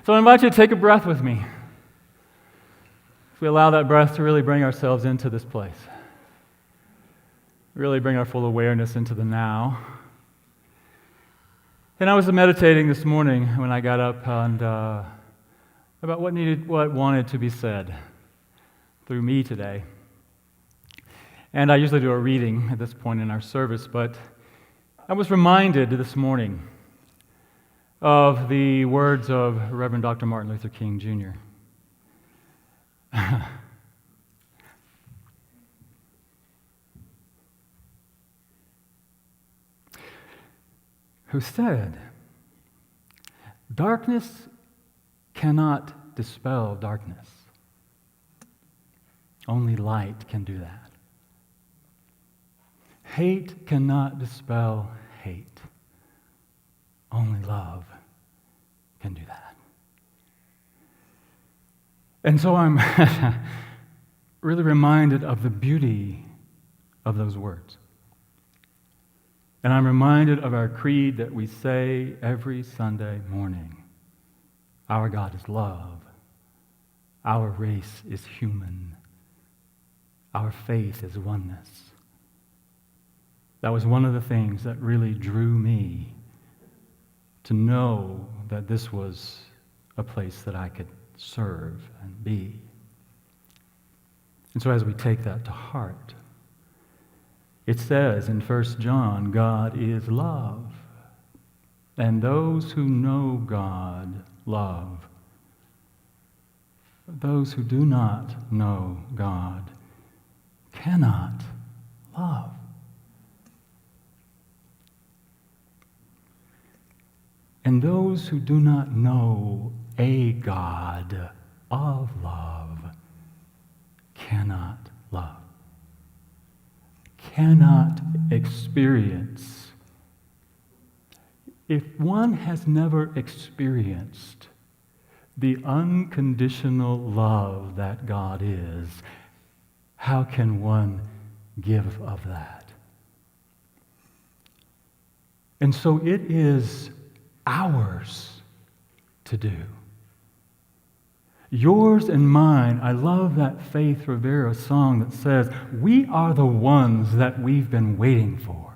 So I invite you to take a breath with me. If we allow that breath to really bring ourselves into this place, really bring our full awareness into the now. And I was meditating this morning when I got up and about what wanted to be said through me today. And I usually do a reading at this point in our service, but I was reminded this morning of the words of Reverend Dr. Martin Luther King, Jr. who said, "Darkness cannot dispel darkness. Only light can do that. Hate cannot dispel hate. Only love can do that." And so I'm really reminded of the beauty of those words. And I'm reminded of our creed that we say every Sunday morning. Our God is love. Our race is human. Our faith is oneness. That was one of the things that really drew me to know that this was a place that I could serve and be. And so as we take that to heart, it says in 1 John, God is love, and those who know God love. But those who do not know God cannot love. And those who do not know a God of love cannot love. Cannot experience. If one has never experienced the unconditional love that God is, how can one give of that? And so it is ours to do. Yours and mine. I love that Faith Rivera song that says, we are the ones that we've been waiting for.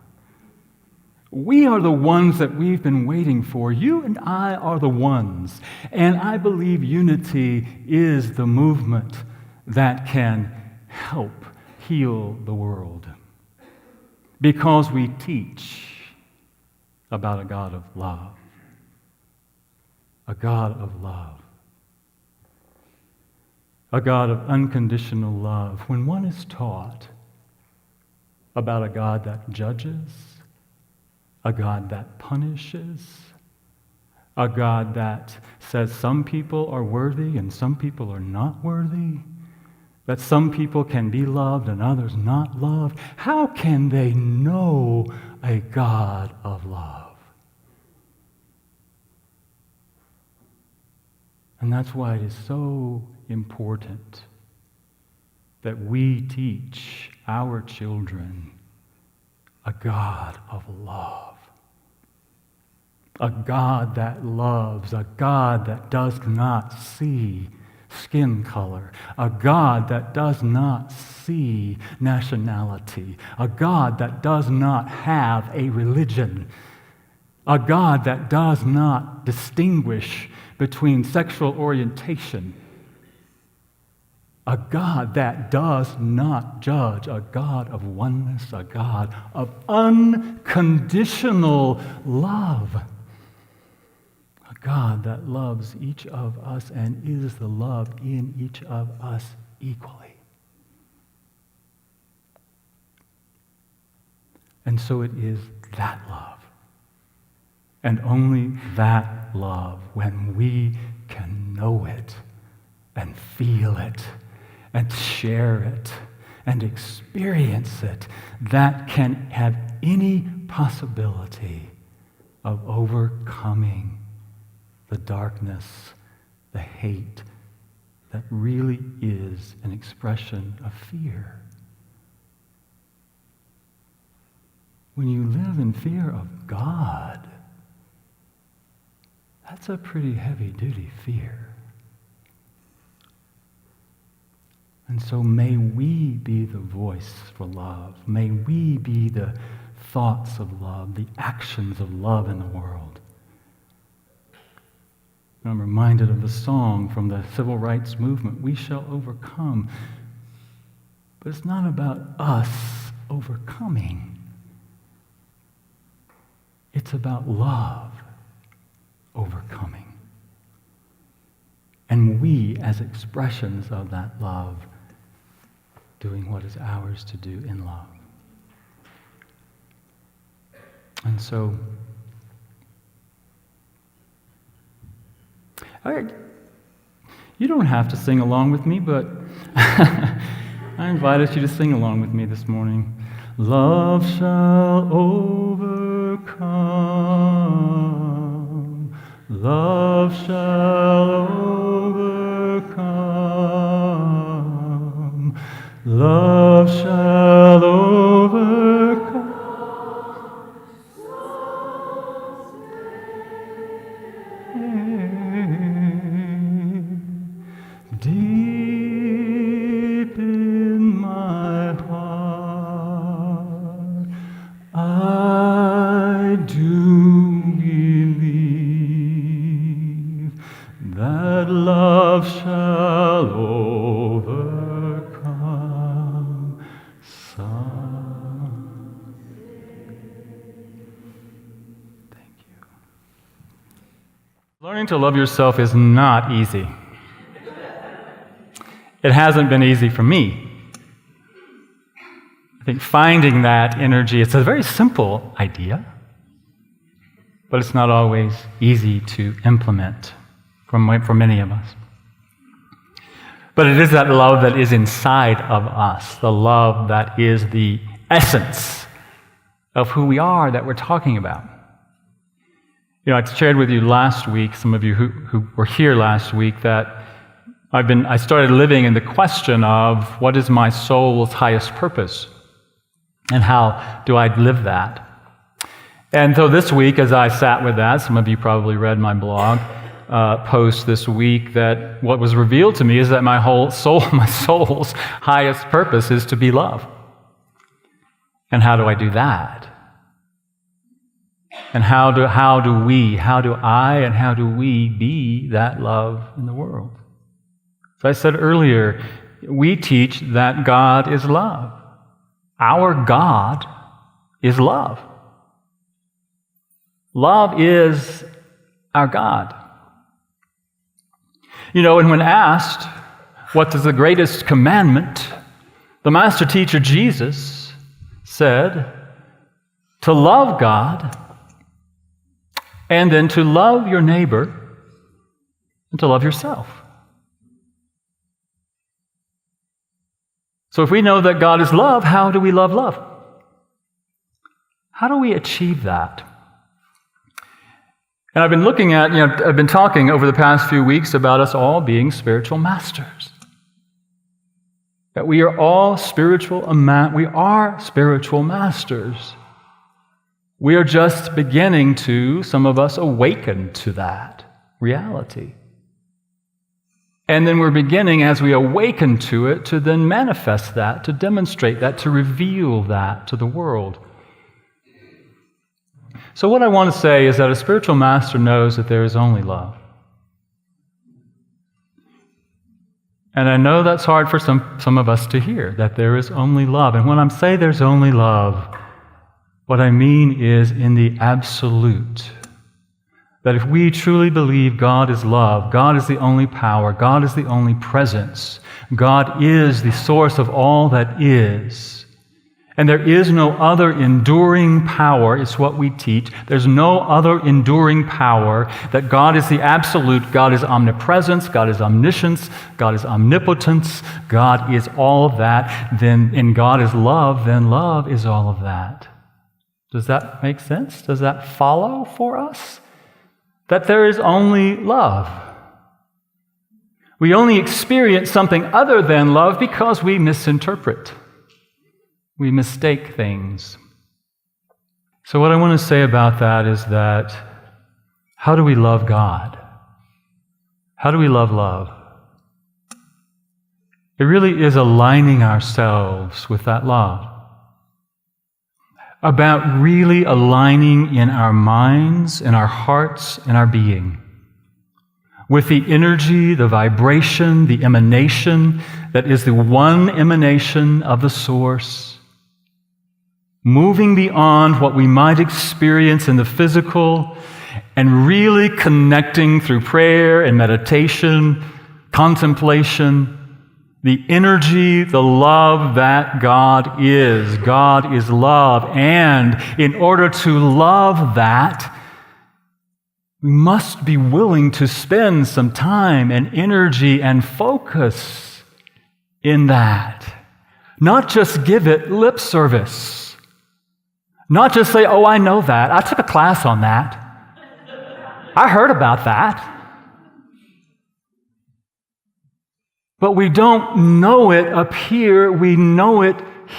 We are the ones that we've been waiting for. You and I are the ones. And I believe unity is the movement that can help heal the world. Because we teach about a God of love. A God of love. A God of unconditional love. When one is taught about a God that judges, a God that punishes, a God that says some people are worthy and some people are not worthy, that some people can be loved and others not loved, how can they know a God of love? And that's why it is so important that we teach our children a God of love. A God that loves, a God that does not see skin color, a God that does not see nationality, a God that does not have a religion, a God that does not distinguish between sexual orientation, a God that does not judge, a God of oneness, a God of unconditional love, a God that loves each of us and is the love in each of us equally. And so it is that love. And only that love, when we can know it and feel it and share it and experience it, that can have any possibility of overcoming the darkness, the hate that really is an expression of fear. When you live in fear of God, That's a pretty heavy-duty fear. And so may we be the voice for love. May we be the thoughts of love, the actions of love in the world. And I'm reminded of the song from the civil rights movement, "We shall overcome." But it's not about us overcoming. It's about love overcoming. And we, as expressions of that love, doing what is ours to do in love. And so, all right, you don't have to sing along with me, but I invited you to sing along with me this morning. Love shall overcome. Love shall overcome. Love shall overcome. Deep in my heart, I do believe that love shall overcome Thank you. Learning to love yourself is not easy. It hasn't been easy for me. I think finding that energy, it's a very simple idea, but it's not always easy to implement for many of us. But it is that love that is inside of us, the love that is the essence of who we are that we're talking about. You know, I shared with you last week, some of you who were here last week, that I started living in the question of what is my soul's highest purpose and how do I live that? And so this week, as I sat with that, some of you probably read my blog post this week, that what was revealed to me is that my soul's highest purpose is to be love. And how do I do that? And how do I and how do we be that love in the world? So I said earlier, we teach that God is love. Our God is love. Love is our God. You know, and when asked, what is the greatest commandment, the master teacher Jesus said, to love God, and then to love your neighbor, and to love yourself. So if we know that God is love, how do we love love? How do we achieve that? And I've been I've been talking over the past few weeks about us all being spiritual masters. That we are all spiritual masters. We are just beginning to, some of us, awaken to that reality. And then we're beginning, as we awaken to it, to then manifest that, to demonstrate that, to reveal that to the world. So what I want to say is that a spiritual master knows that there is only love. And I know that's hard for some of us to hear, that there is only love. And when I say there's only love, what I mean is in the absolute. That if we truly believe God is love, God is the only power, God is the only presence, God is the source of all that is, and there is no other enduring power, it's what we teach, there's no other enduring power, that God is the absolute, God is omnipresence, God is omniscience, God is omnipotence, God is all of that, and God is love, then love is all of that. Does that make sense? Does that follow for us? That there is only love. We only experience something other than love because we misinterpret. We mistake things. So what I want to say about that is that How do we love God? How do we love love? It really is aligning ourselves with that love. About really aligning in our minds, in our hearts, in our being, with the energy, the vibration, the emanation that is the one emanation of the source, moving beyond what we might experience in the physical and really connecting through prayer and meditation, contemplation, the energy, the love that God is. God is love. And in order to love that, we must be willing to spend some time and energy and focus in that. Not just give it lip service. Not just say, oh, I know that. I took a class on that. I heard about that. But we don't know it up here, we know it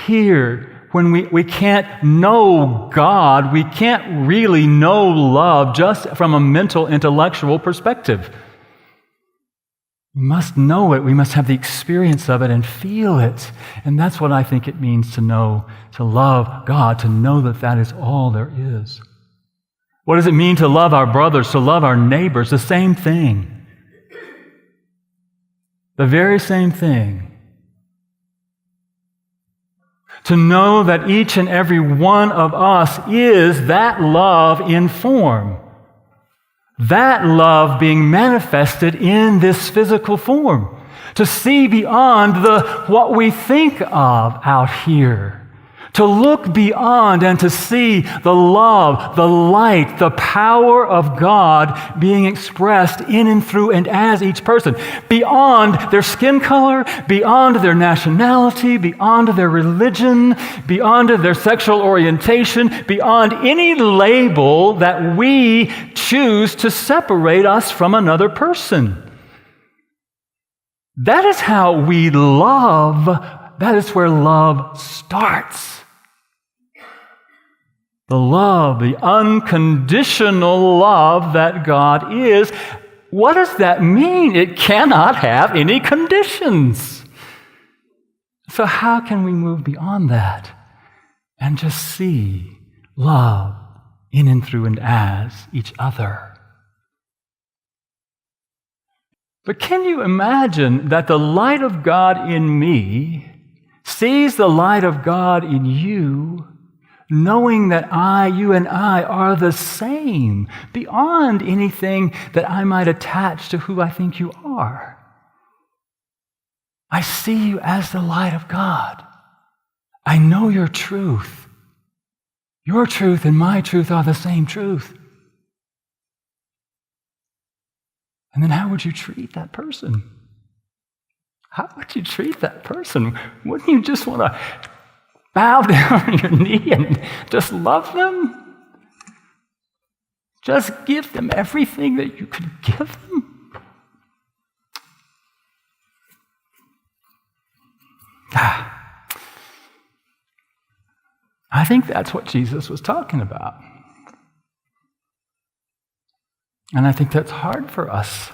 here. When we can't know God, we can't really know love just from a mental, intellectual perspective. We must know it, we must have the experience of it and feel it. And that's what I think it means to know, to love God, to know that that is all there is. What does it mean to love our brothers, to love our neighbors? The same thing. The very same thing. To know that each and every one of us is that love in form. That love being manifested in this physical form. To see beyond what we think of out here. To look beyond and to see the love, the light, the power of God being expressed in and through and as each person. Beyond their skin color, beyond their nationality, beyond their religion, beyond their sexual orientation, beyond any label that we choose to separate us from another person. That is how we love. That is where love starts. The love, the unconditional love that God is. What does that mean? It cannot have any conditions. So how can we move beyond that and just see love in and through and as each other? But can you imagine that the light of God in me sees the light of God in you, knowing that you and I are the same, beyond anything that I might attach to who I think you are? I see you as the light of God. I know your truth. Your truth and my truth are the same truth. And then how would you treat that person? How would you treat that person? Wouldn't you just want to bow down on your knee and just love them? Just give them everything that you could give them? I think that's what Jesus was talking about. And I think that's hard for us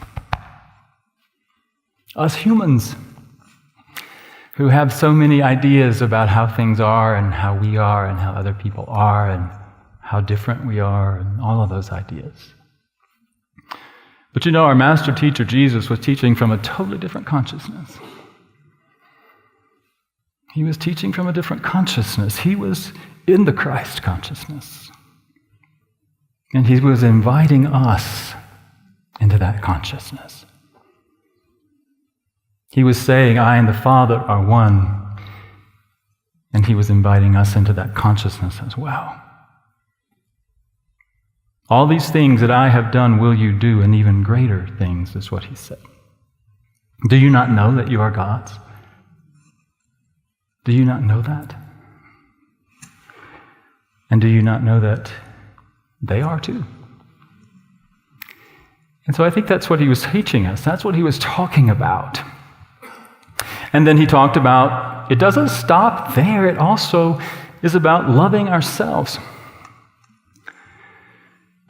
humans, who have so many ideas about how things are and how we are and how other people are and how different we are and all of those ideas. But you know, our master teacher, Jesus, was teaching from a totally different consciousness. He was teaching from a different consciousness. He was in the Christ consciousness. And he was inviting us into that consciousness. He was saying, I and the Father are one. And he was inviting us into that consciousness as well. All these things that I have done will you do, and even greater things, is what he said. Do you not know that you are God's? Do you not know that? And do you not know that they are too? And so I think that's what he was teaching us. That's what he was talking about. And then he talked about, it doesn't stop there. It also is about loving ourselves.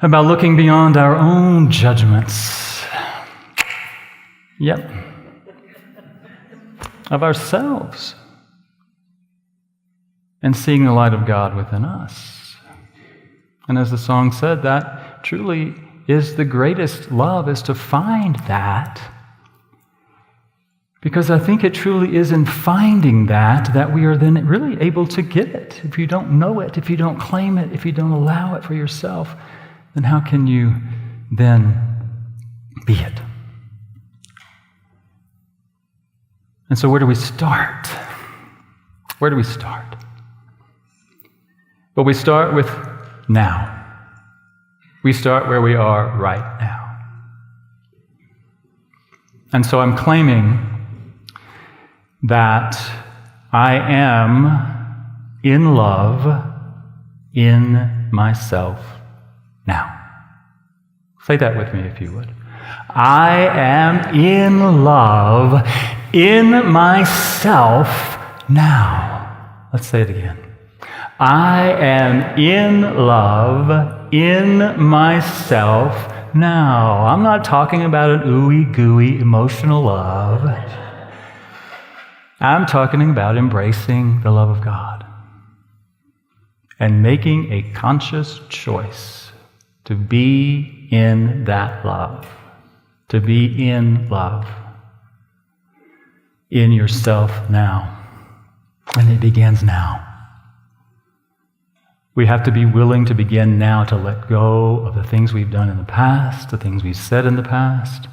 about looking beyond our own judgments. Yep. Of ourselves. And seeing the light of God within us. And as the song said, that truly is the greatest love, is to find that. Because I think it truly is in finding that we are then really able to get it. If you don't know it, if you don't claim it, if you don't allow it for yourself, then how can you then be it? And so where do we start? Where do we start? Well, we start with now. We start where we are right now. And so I'm claiming that I am in love in myself now. Say that with me if you would. I am in love in myself now. Let's say it again. I am in love in myself now. I'm not talking about an ooey gooey emotional love. I'm talking about embracing the love of God and making a conscious choice to be in that love, to be in love in yourself now. And it begins now. We have to be willing to begin now to let go of the things we've done in the past, the things we've said in the past,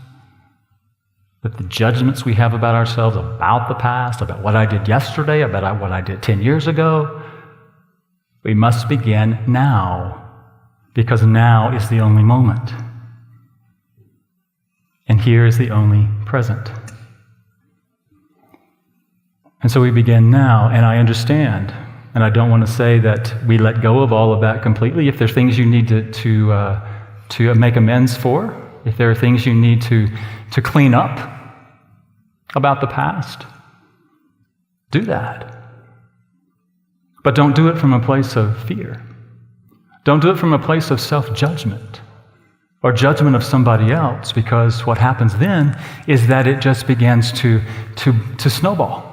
that the judgments we have about ourselves, about the past, about what I did yesterday, about what I did 10 years ago. We must begin now, because now is the only moment. And here is the only present. And so we begin now, and I understand, and I don't want to say that we let go of all of that completely. If there's things you need to make amends for, if there are things you need to clean up about the past, do that. But don't do it from a place of fear. Don't do it from a place of self-judgment or judgment of somebody else, because what happens then is that it just begins to snowball.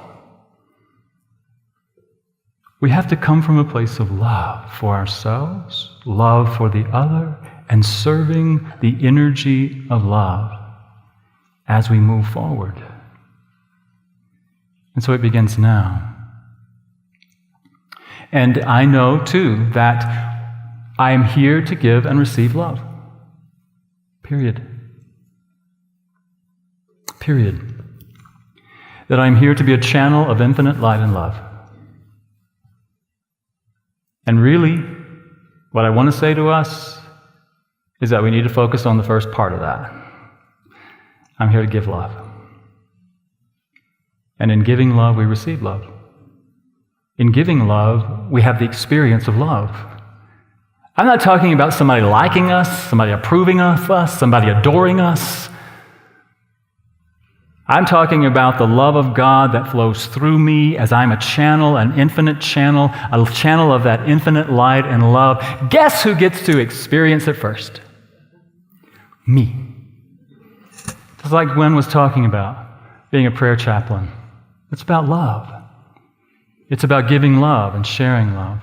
We have to come from a place of love for ourselves, love for the other, and serving the energy of love as we move forward. And so it begins now. And I know, too, that I am here to give and receive love. Period. Period. That I'm here to be a channel of infinite light and love. And really, what I want to say to us is that we need to focus on the first part of that. I'm here to give love. And in giving love, we receive love. In giving love, we have the experience of love. I'm not talking about somebody liking us, somebody approving of us, somebody adoring us. I'm talking about the love of God that flows through me as I'm a channel, an infinite channel, a channel of that infinite light and love. Guess who gets to experience it first? Me. Just like Gwen was talking about, being a prayer chaplain. It's about love. It's about giving love and sharing love.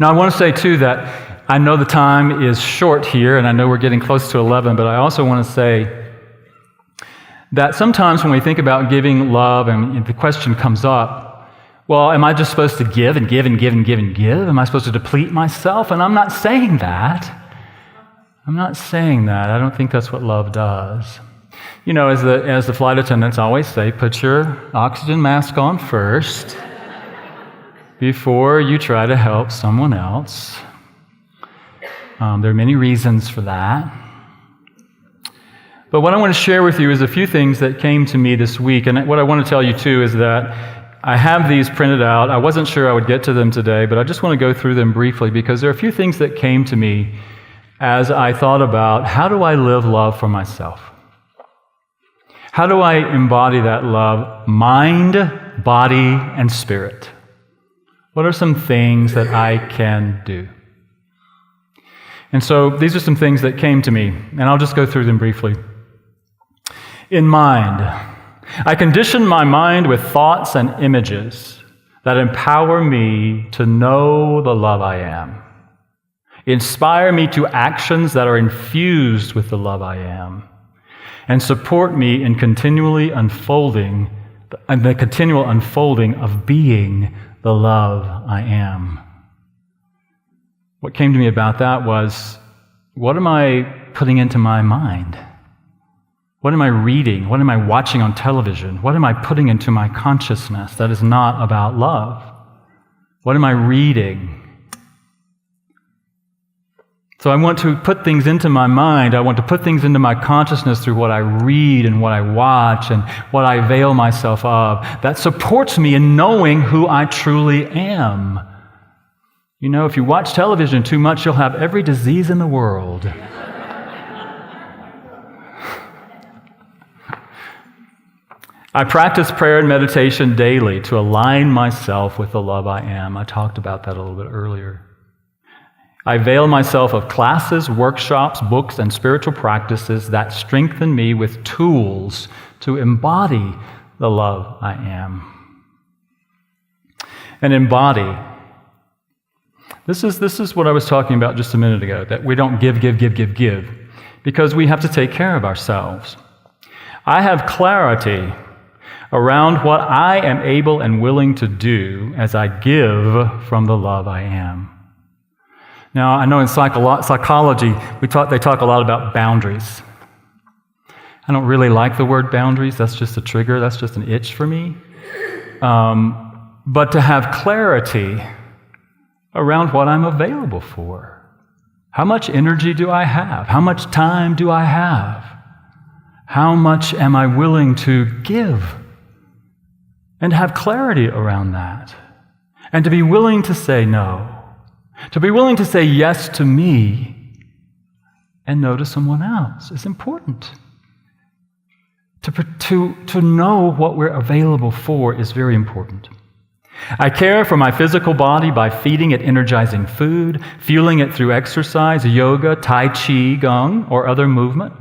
Now, I want to say, too, that I know the time is short here, and I know we're getting close to 11, but I also want to say that sometimes when we think about giving love and the question comes up, well, am I just supposed to give and give and give and give and give? Am I supposed to deplete myself? And I'm not saying that. I'm not saying that. I don't think that's what love does. You know, as the flight attendants always say, put your oxygen mask on first before you try to help someone else. There are many reasons for that. But what I want to share with you is a few things that came to me this week. And what I want to tell you, too, is that I have these printed out. I wasn't sure I would get to them today, but I just want to go through them briefly because there are a few things that came to me as I thought about how do I live love for myself? How do I embody that love, mind, body, and spirit? What are some things that I can do? And so these are some things that came to me, and I'll just go through them briefly. In mind, I condition my mind with thoughts and images that empower me to know the love I am. Inspire me to actions that are infused with the love I am, and support me in the continual unfolding of being the love I am. What came to me about that was, what am I putting into my mind? What am I reading? What am I watching on television? What am I putting into my consciousness that is not about love? What am I reading? So I want to put things into my mind. I want to put things into my consciousness through what I read and what I watch and what I avail myself of. That supports me in knowing who I truly am. You know, if you watch television too much, you'll have every disease in the world. I practice prayer and meditation daily to align myself with the love I am. I talked about that a little bit earlier. I avail myself of classes, workshops, books, and spiritual practices that strengthen me with tools to embody the love I am. And embody. This is what I was talking about just a minute ago, that we don't give, because we have to take care of ourselves. I have clarity around what I am able and willing to do as I give from the love I am. Now, I know in psychology, they talk a lot about boundaries. I don't really like the word boundaries. That's just a trigger. That's just an itch for me. But to have clarity around what I'm available for. How much energy do I have? How much time do I have? How much am I willing to give? And have clarity around that. And to be willing to say no. To be willing to say yes to me and no to someone else is important. To know what we're available for is very important. I care for my physical body by feeding it energizing food, fueling it through exercise, yoga, tai chi, gong, or other movement,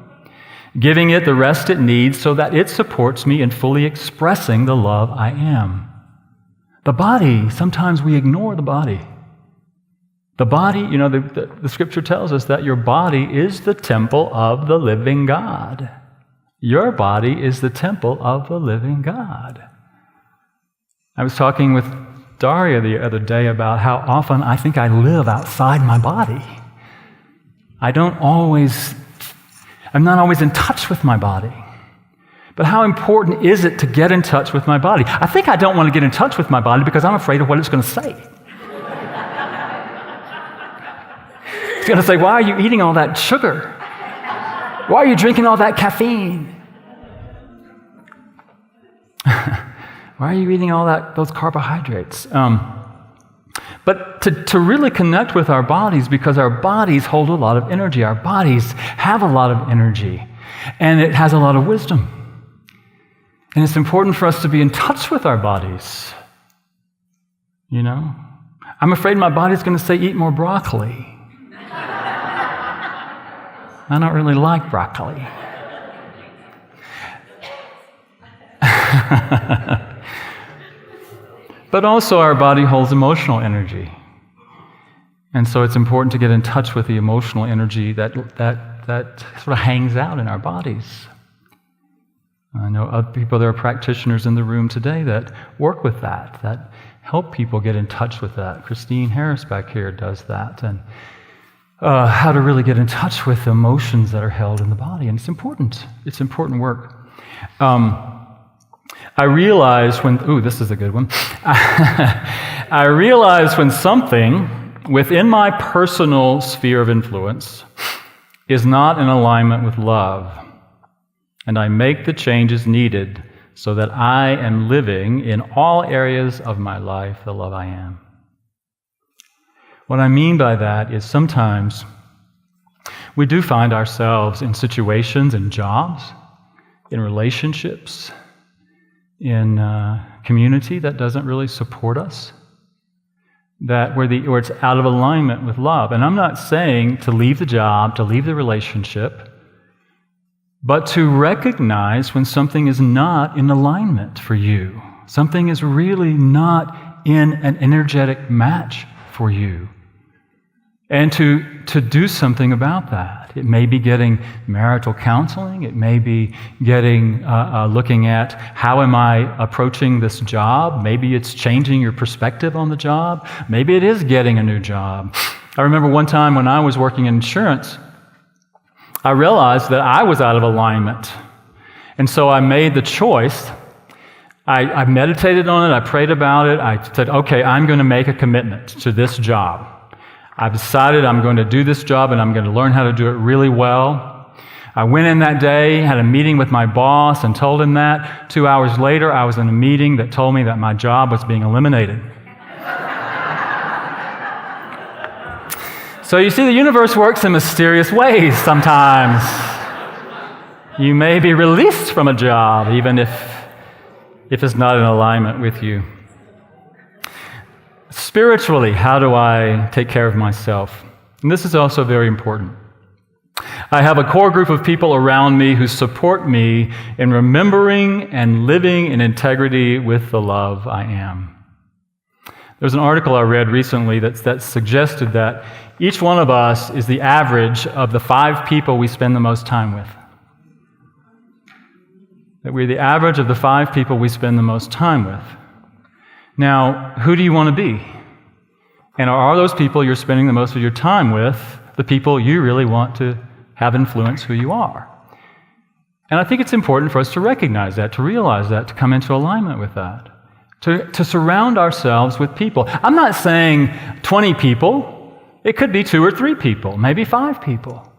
giving it the rest it needs so that it supports me in fully expressing the love I am. The body, sometimes we ignore the body. The body, you know, the scripture tells us that your body is the temple of the living God. Your body is the temple of the living God. I was talking with Daria the other day about how often I think I live outside my body. I'm not always in touch with my body. But how important is it to get in touch with my body? I think I don't want to get in touch with my body because I'm afraid of what it's going to say. It's going to say, why are you eating all that sugar? Why are you drinking all that caffeine? Why are you eating all those carbohydrates? But to really connect with our bodies, because our bodies hold a lot of energy. Our bodies have a lot of energy, and it has a lot of wisdom. And it's important for us to be in touch with our bodies. You know? I'm afraid my body's going to say, eat more broccoli. I don't really like broccoli. But also our body holds emotional energy. And so it's important to get in touch with the emotional energy that sort of hangs out in our bodies. I know other people, there are practitioners in the room today that work with that help people get in touch with that. Christine Harris back here does that. And how to really get in touch with the emotions that are held in the body. And it's important. It's important work. I realize this is a good one. I realize when something within my personal sphere of influence is not in alignment with love, and I make the changes needed so that I am living in all areas of my life the love I am. What I mean by that is sometimes we do find ourselves in situations, in jobs, in relationships, in community that doesn't really support us, where it's out of alignment with love. And I'm not saying to leave the job, to leave the relationship, but to recognize when something is not in alignment for you. Something is really not in an energetic match for you. And to do something about that. It may be getting marital counseling. It may be getting looking at how am I approaching this job. Maybe it's changing your perspective on the job. Maybe it is getting a new job. I remember one time when I was working in insurance, I realized that I was out of alignment. And so I made the choice. I meditated on it. I prayed about it. I said, okay, I'm going to make a commitment to this job. I've decided I'm going to do this job and I'm going to learn how to do it really well. I went in that day, had a meeting with my boss and told him that. 2 hours later, I was in a meeting that told me that my job was being eliminated. So you see, the universe works in mysterious ways sometimes. You may be released from a job, even if it's not in alignment with you. Spiritually, how do I take care of myself? And this is also very important. I have a core group of people around me who support me in remembering and living in integrity with the love I am. There's an article I read recently that suggested that each one of us is the average of the 5 people we spend the most time with. That we're the average of the 5 people we spend the most time with. Now, who do you want to be? And are those people you're spending the most of your time with the people you really want to have influence who you are? And I think it's important for us to recognize that, to realize that, to come into alignment with that, to surround ourselves with people. I'm not saying 20 people. It could be 2 or 3 people, maybe 5 people,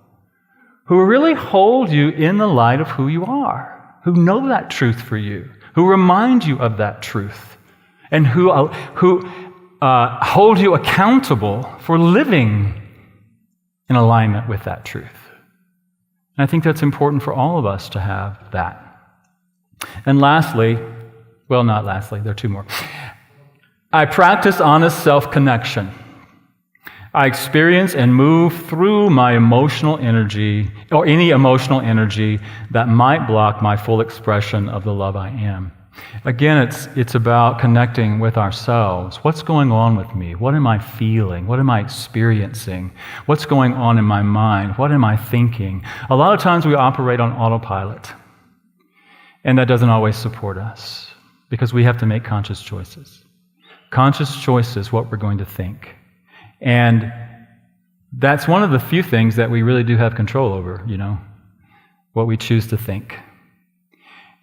who really hold you in the light of who you are, who know that truth for you, who remind you of that truth, and who hold you accountable for living in alignment with that truth. And I think that's important for all of us to have that. And lastly, well, not lastly, there are 2 more. I practice honest self-connection. I experience and move through my emotional energy, or any emotional energy that might block my full expression of the love I am. Again, it's about connecting with ourselves. What's going on with me? What am I feeling? What am I experiencing? What's going on in my mind? What am I thinking? A lot of times we operate on autopilot, and that doesn't always support us because we have to make conscious choices. Conscious choices, what we're going to think. And that's one of the few things that we really do have control over, what we choose to think.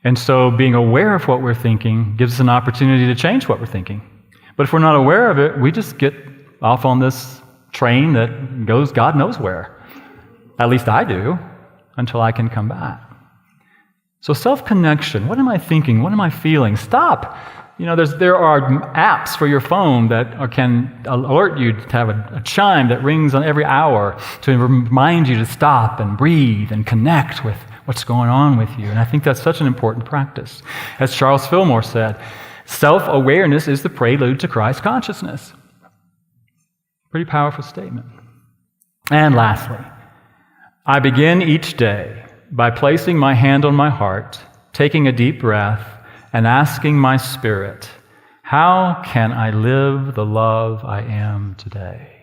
And so being aware of what we're thinking gives us an opportunity to change what we're thinking. But if we're not aware of it, we just get off on this train that goes God knows where. At least I do, until I can come back. So self-connection, what am I thinking? What am I feeling? Stop. There are apps for your phone that can alert you to have a chime that rings on every hour to remind you to stop and breathe and connect with what's going on with you. And I think that's such an important practice. As Charles Fillmore said, self-awareness is the prelude to Christ consciousness. Pretty powerful statement. And lastly, I begin each day by placing my hand on my heart, taking a deep breath, and asking my spirit, how can I live the love I am today?